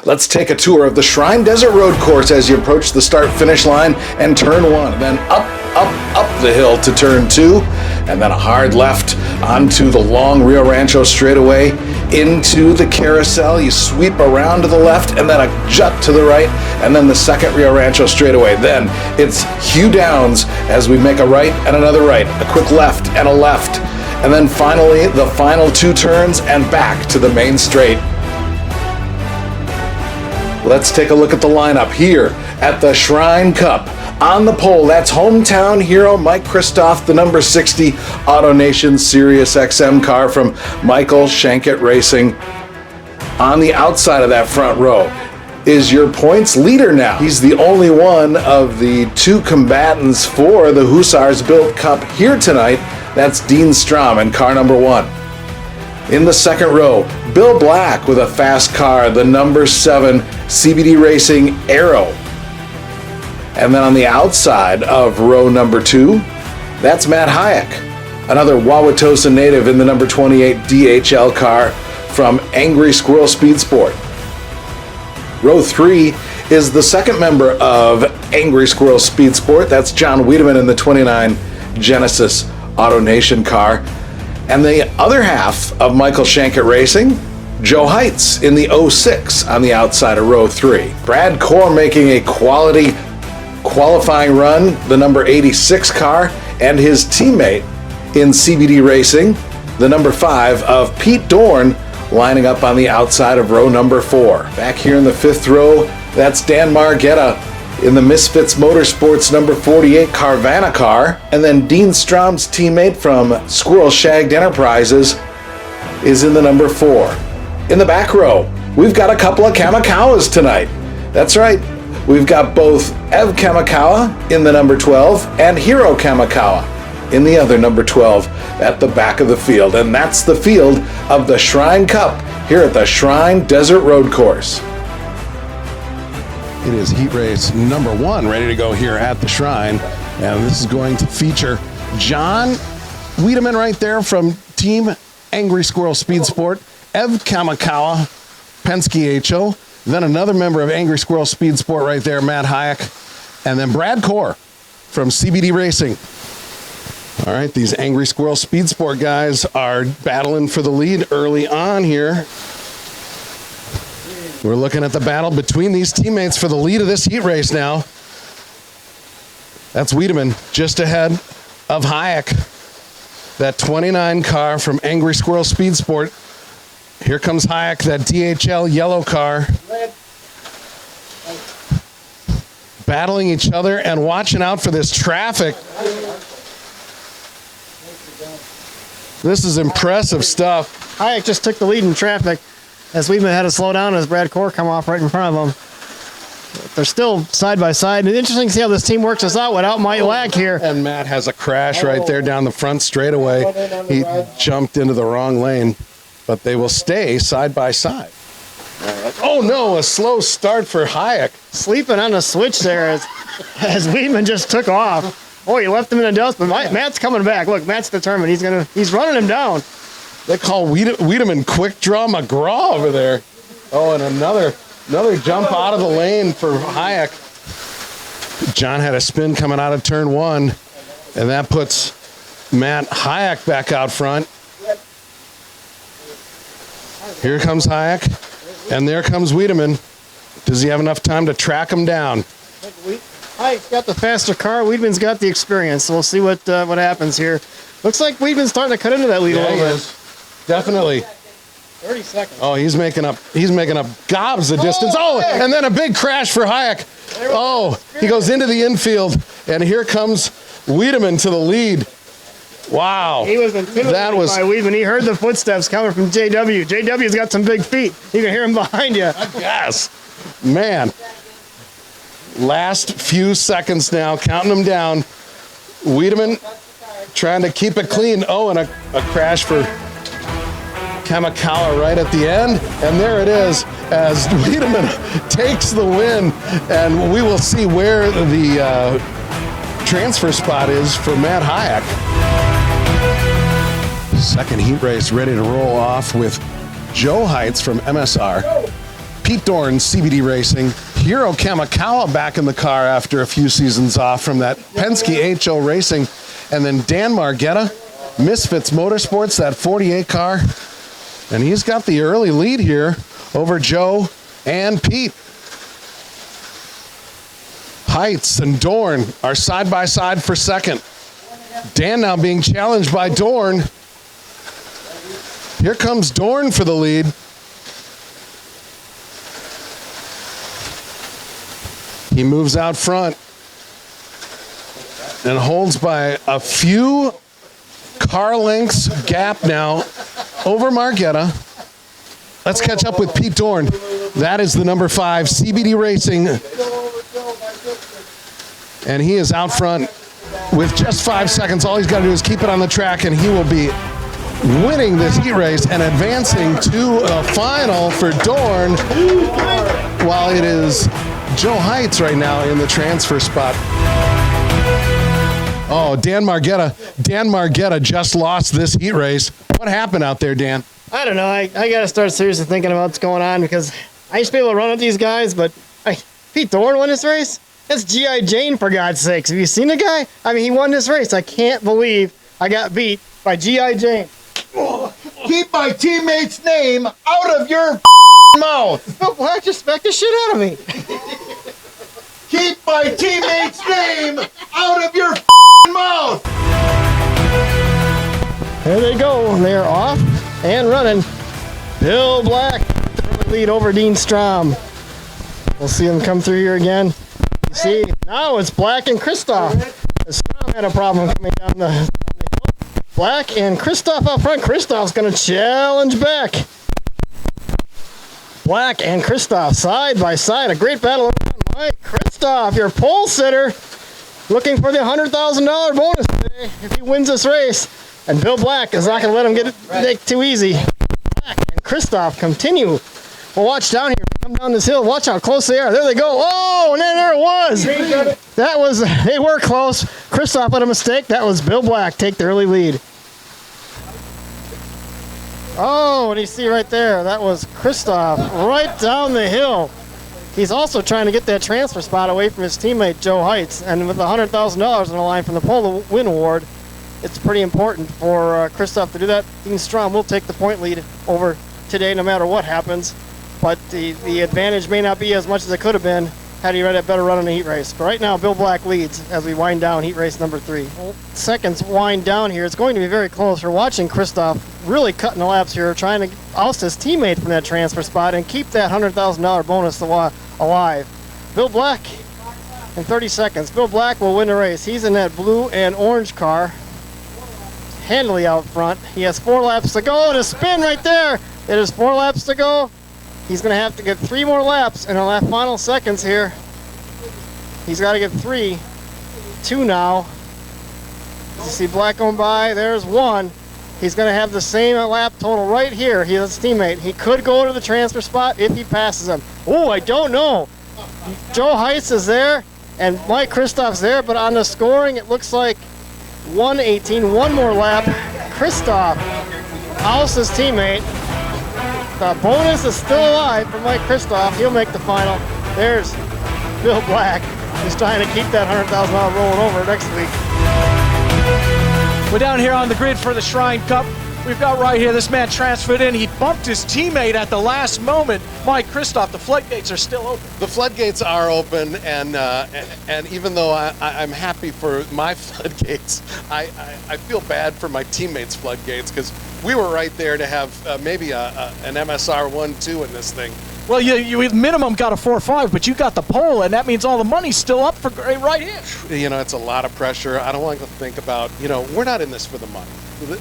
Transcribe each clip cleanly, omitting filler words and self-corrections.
Let's take a tour of the Shrine Desert Road course as you approach the start-finish line and turn 1. Then up the hill to turn 2. And then a hard left onto the long Rio Rancho straightaway into the carousel. You sweep around to the left and then a jut to the right. And then the second Rio Rancho straightaway. Then it's Hugh Downs as we make a right and another right. A quick left and a left. And then finally the final 2 turns and back to the main straight. Let's take a look at the lineup here at the Shrine Cup. On the pole, that's hometown hero Mike Kristoff, the number 60 AutoNation Sirius XM car from Michael Shankit Racing. On the outside of that front row is your points leader now. He's the only one of the 2 combatants for the Hussars Built Cup here tonight. That's Dean Strom in car number 1. In the second row, Bill Black with a fast car, the number 7 CBD Racing Arrow. And then on the outside of row number 2, that's Matt Hayek, another Wauwatosa native in the number 28 DHL car from Angry Squirrel Speed Sport. Row 3 is the second member of Angry Squirrel Speed Sport. That's John Wiedemann in the 29 Genesis AutoNation car. And the other half of Michael Shankit Racing, Joe Heitz in the 06 on the outside of row 3. Brad Core making a quality qualifying run, the number 86 car, and his teammate in CBD Racing, the number 5 of Pete Dorn, lining up on the outside of row number 4. Back here in the 5th row, that's Dan Margetta in the Misfits Motorsports number 48 Carvana car. And then Dean Strom's teammate from Squirrel Shagged Enterprises is in the number 4. In the back row, we've got a couple of Kamikawas tonight. That's right. We've got both Ev Kamikawa in the number 12 and Hiro Kamikawa in the other number 12 at the back of the field. And that's the field of the Shrine Cup here at the Shrine Desert Road Course. It is heat race number 1 ready to go here at the Shrine. And this is going to feature John Wiedemann right there from Team Angry Squirrel Speed Sport, Ev Kamikawa, Penske HO, then another member of Angry Squirrel Speed Sport right there, Matt Hayek, and then Brad Core from CBD Racing. All right, these Angry Squirrel Speed Sport guys are battling for the lead early on here. We're looking at the battle between these teammates for the lead of this heat race now. That's Wiedemann just ahead of Hayek, that 29 car from Angry Squirrel Speed Sport. Here comes Hayek, that DHL yellow car. Battling each other and watching out for this traffic. This is impressive stuff. Hayek just took the lead in traffic as Wiedemann had to slow down as Brad Core come off right in front of him. They're still side by side. And interesting to see how this team works this out without Mike Lag here. And Matt has a crash right there down the front straightaway. He jumped into the wrong lane, but they will stay side by side. Oh no, a slow start for Hayek. Sleeping on the switch there as Wiedemann just took off. Oh, he left him in the dust, but Matt's coming back. Look, Matt's determined. He's running him down. They call Wiedemann Quick Draw McGraw over there. Oh, and another jump out of the lane for Hayek. John had a spin coming out of turn 1, and that puts Matt Hayek back out front. Here comes Hayek, and there comes Wiedemann. Does he have enough time to track him down? Hayek's got the faster car. Wiedemann's got the experience, so we'll see what happens here. Looks like Wiedemann's starting to cut into that lead a little bit. Definitely. 30 seconds. Oh, he's making up gobs of distance. Oh, and then a big crash for Hayek. Oh, he goes into the infield, and here comes Wiedemann to the lead. Wow. He was intimidated by Wiedemann. He heard the footsteps coming from JW. JW's got some big feet. You can hear him behind you. Yes. Man. Last few seconds now, counting them down. Wiedemann trying to keep it clean. Oh, and a crash for Kamikawa right at the end. And there it is as Wiedemann takes the win. And we will see where the transfer spot is for Matt Hayek. Second heat race ready to roll off with Joe Heitz from MSR Pete Dorn, CBD Racing. Hiro Kamikawa back in the car after a few seasons off from that Penske HO Racing. And then Dan Margetta, Misfits Motorsports, that 48 car. And he's got the early lead here over Joe and Pete. Heights and Dorn are side by side for second. Dan now being challenged by Dorn. Here comes Dorn for the lead. He moves out front and holds by a few car lengths gap now over Margetta. Let's catch up with Pete Dorn. That is the number 5 CBD Racing. And he is out front with just 5 seconds. All he's got to do is keep it on the track, and he will be winning this heat race and advancing to a final for Dorn, while it is Joe Heights right now in the transfer spot. Oh, Dan Margetta just lost this heat race. What happened out there, Dan? I don't know. I got to start seriously thinking about what's going on, because I used to be able to run with these guys, but Pete Dorn won this race? That's G.I. Jane, for God's sakes. Have you seen the guy? I mean, he won this race. I can't believe I got beat by G.I. Jane. Keep my teammate's name out of your mouth. Bill Black just smacked the shit out of me. Keep my teammate's name out of your mouth. There they go. They're off and running. Bill Black lead over Dean Strom. We'll see him come through here again. You see, now it's Black and Christoph. Strom had a problem coming down the hill. Black and Christoph up front. Christoph's going to challenge back. Black and Christoph side by side. A great battle. Mike Christoph, your pole sitter, looking for the $100,000 bonus today if he wins this race. And Bill Black is not going to let him get it too easy. Black and Christoph continue. Well, watch down here. Come down this hill. Watch how close they are. There they go. Oh, and then there it was. They were close. Christoph had a mistake. That was Bill Black take the early lead. Oh, what do you see right there? That was Christoph right down the hill. He's also trying to get that transfer spot away from his teammate, Joe Heights. And with the $100,000 on the line from the Pole Win Award, it's pretty important for Christoph to do that. Dean Strom will take the point lead over today no matter what happens. But the advantage may not be as much as it could have been had he had a better run in the heat race. But right now, Bill Black leads as we wind down heat race number 3. Seconds wind down here. It's going to be very close. We're watching Christoph really cutting the laps here, trying to oust his teammate from that transfer spot and keep that $100,000 bonus alive. Bill Black in 30 seconds. Bill Black will win the race. He's in that blue and orange car, handily out front. He has 4 laps to go, and a spin right there. It is 4 laps to go. He's going to have to get 3 more laps in the final seconds here. He's got to get 3. 2 now. You see Black going by. There's 1. He's going to have the same lap total right here. He has his teammate. He could go to the transfer spot if he passes him. Oh, I don't know. Joe Heights is there, and Mike Christoph's there, but on the scoring, it looks like 1:18. 1 more lap. Christoph ousts his teammate. The bonus is still alive for Mike Christoph. He'll make the final. There's Bill Black. He's trying to keep that $100,000 rolling over next week. We're down here on the grid for the Shrine Cup. We've got right here, this man transferred in. He bumped his teammate at the last moment. Mike Christoph, the floodgates are still open. The floodgates are open, and even though I'm happy for my floodgates, I feel bad for my teammates' floodgates, because we were right there to have maybe an MSR 1-2 in this thing. Well, you minimum got a 4-5, but you got the pole, and that means all the money's still up for right here. You know, it's a lot of pressure. I don't want to think about, we're not in this for the money.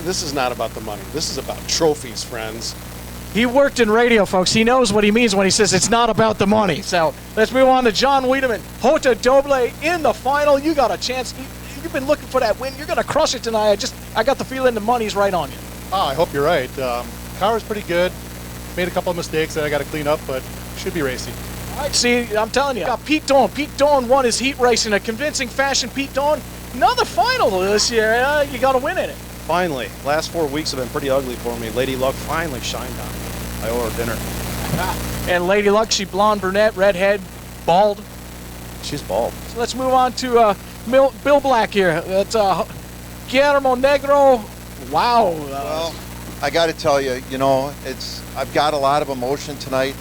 This is not about the money. This is about trophies, friends. He worked in radio, folks. He knows what he means when he says it's not about the money. So let's move on to John Wiedemann. Hota Doble in the final. You got a chance. You've been looking for that win. You're going to crush it tonight. I got the feeling the money's right on you. I hope you're right. Car is pretty good. Made a couple of mistakes that I got to clean up, but should be racing. All right, see, I'm telling you. Got Pete Dorn. Pete Dorn won his heat race in a convincing fashion. Pete Dorn, another final this year. You got to win in it. Finally, last 4 weeks have been pretty ugly for me. Lady Luck finally shined on me. I owe her dinner. And Lady Luck, she blonde, brunette, redhead, bald. She's bald. So let's move on to Bill Black here. That's Guillermo Negro. Wow. Well, I got to tell you, I've got a lot of emotion tonight,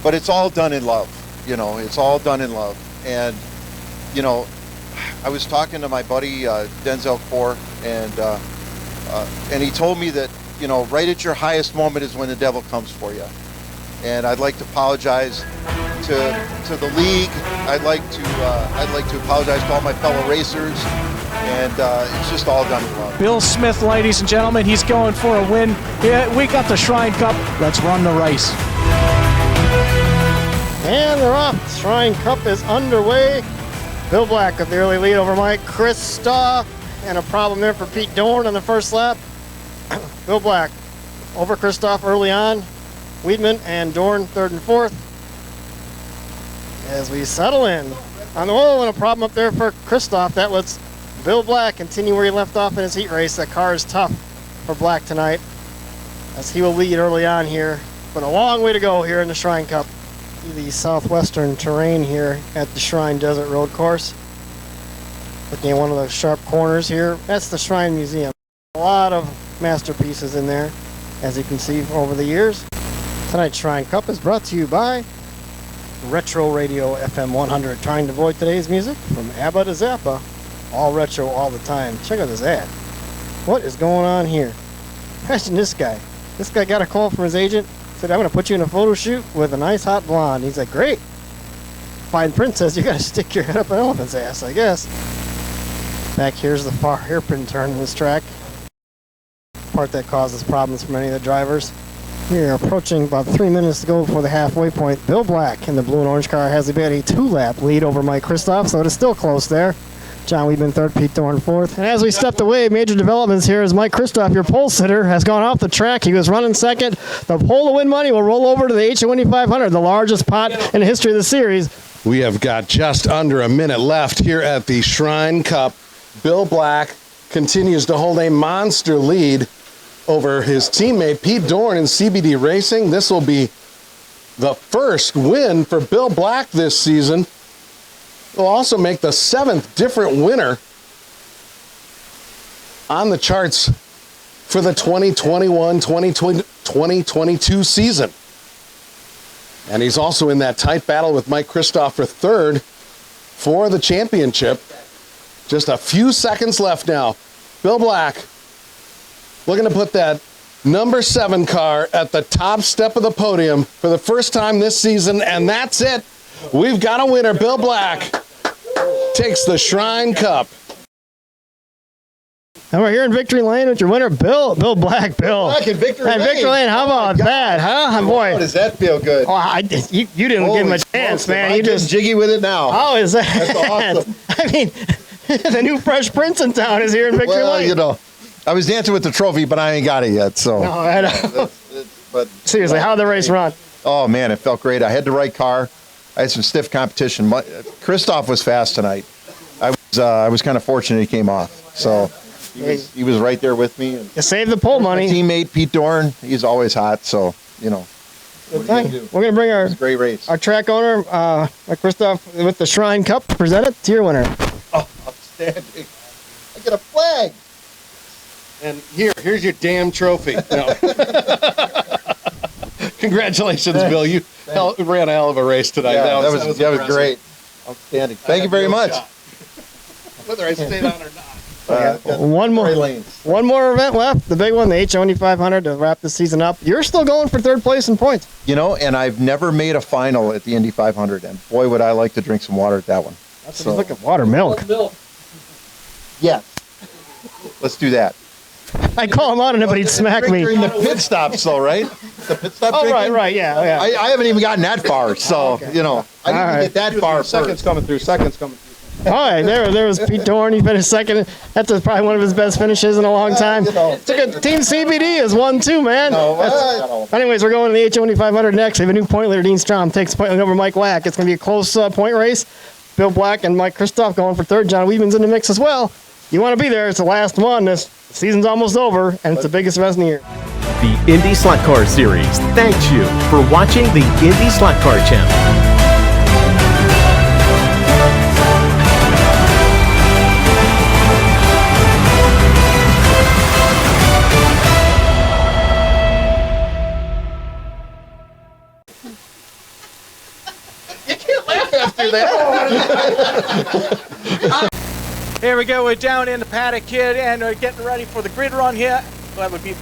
but it's all done in love. It's all done in love. And, I was talking to my buddy Denzel Core, and he told me that, right at your highest moment is when the devil comes for you. And I'd like to apologize to the league. I'd like to apologize to all my fellow racers. And it's just all done in love. Bill Smith, ladies and gentlemen, he's going for a win. Yeah, we got the Shrine Cup. Let's run the race. And they're off. Shrine Cup is underway. Bill Black with the early lead over Mike Kristoff. And a problem there for Pete Dorn on the first lap. Bill Black over Kristoff early on. Wiedemann and Dorn third and fourth. As we settle in on the wall, and a problem up there for Kristoff. That was Bill Black continue where he left off in his heat race. That car is tough for Black tonight, as he will lead early on here. But a long way to go here in the Shrine Cup. The southwestern terrain here at the Shrine Desert Road course. Looking at one of those sharp corners here, that's the Shrine Museum. A lot of masterpieces in there, as you can see over the years. Tonight's Shrine Cup is brought to you by Retro Radio FM 100. Trying to avoid today's music from ABBA to Zappa. All retro all the time. Check out this ad. What is going on here? Imagine this guy. This guy got a call from his agent. Said, I'm going to put you in a photo shoot with a nice hot blonde. He's like, great. Fine print says you got to stick your head up an elephant's ass, I guess. Back here's the far hairpin turn in this track. Part that causes problems for many of the drivers. We're approaching about 3 minutes to go before the halfway point. Bill Black in the blue and orange car has about a 2-lap lead over Mike Kristoff, so it is still close there. John Wiedemann third, Pete Dorn fourth. And as we stepped away, major developments here as Mike Kristoff, your pole sitter, has gone off the track. He was running second. The pole to win money will roll over to the HO-Indy 500, the largest pot in the history of the series. We have got just under a minute left here at the Shrine Cup. Bill Black continues to hold a monster lead over his teammate Pete Dorn in CBD Racing. This will be the first win for Bill Black this season. Will also make the 7th different winner on the charts for the 2021-2022 season. And he's also in that tight battle with Mike Kristoff for third for the championship. Just a few seconds left now. Bill Black looking to put that number 7 car at the top step of the podium for the first time this season, and that's it. We've got a winner. Bill Black takes the Shrine Cup. And we're here in Victory Lane with your winner, Bill Black. Bill. Black in Victory Lane. Victory Lane, how about that, huh? Boy. How does that feel good? Oh, you didn't give him a chance, man. You just jiggy with it now. How is that? That's awesome. I mean, the new Fresh Prince in town is here in Victory Lane. I was dancing with the trophy, but I ain't got it yet. So. No, I know. But seriously, how'd the race run? Oh man, it felt great. I had the right car. I had some stiff competition. Kristoff was fast tonight. I was kind of fortunate he came off. So he was right there with me. And you saved the pole money. My teammate Pete Dorn, he's always hot. So Good thing. We're gonna bring our great race. Our track owner, Kristoff, with the Shrine Cup. Present it to your winner. Oh, outstanding! I get a flag. And here's your damn trophy. No. Congratulations, Bill. You ran a hell of a race tonight. Yeah, that was great. Outstanding. Thank you very much. Whether I stayed on or not. One more event left. The big one, the HO-Indy 500 to wrap the season up. You're still going for third place in points. And I've never made a final at the Indy 500. And boy, would I like to drink some water at that one. That's what he's looking for. Water, milk. Yes. Let's do that. I'd call him out on it, but he'd smack me. During the pit stops, though, right? The pit stop drinking? right, yeah. I haven't even gotten that far, so, I didn't get that far. Seconds coming through. All right, there was Pete Dorn. He finished second. That's probably one of his best finishes in a long time. Team CBD has won too, man. Anyways, we're going to the HO-Indy 500 next. We have a new point leader. Dean Strom takes point lead over Mike Black. It's going to be a close point race. Bill Black and Mike Kristoff going for third. John Wiedemann's in the mix as well. You want to be there. It's the last one. This season's almost over, and it's the biggest event in the year. The IndySlotCar Series thanks you for watching the IndySlotCar channel. Here we go. We're down in the paddock here, and we're getting ready for the grid run here. That would be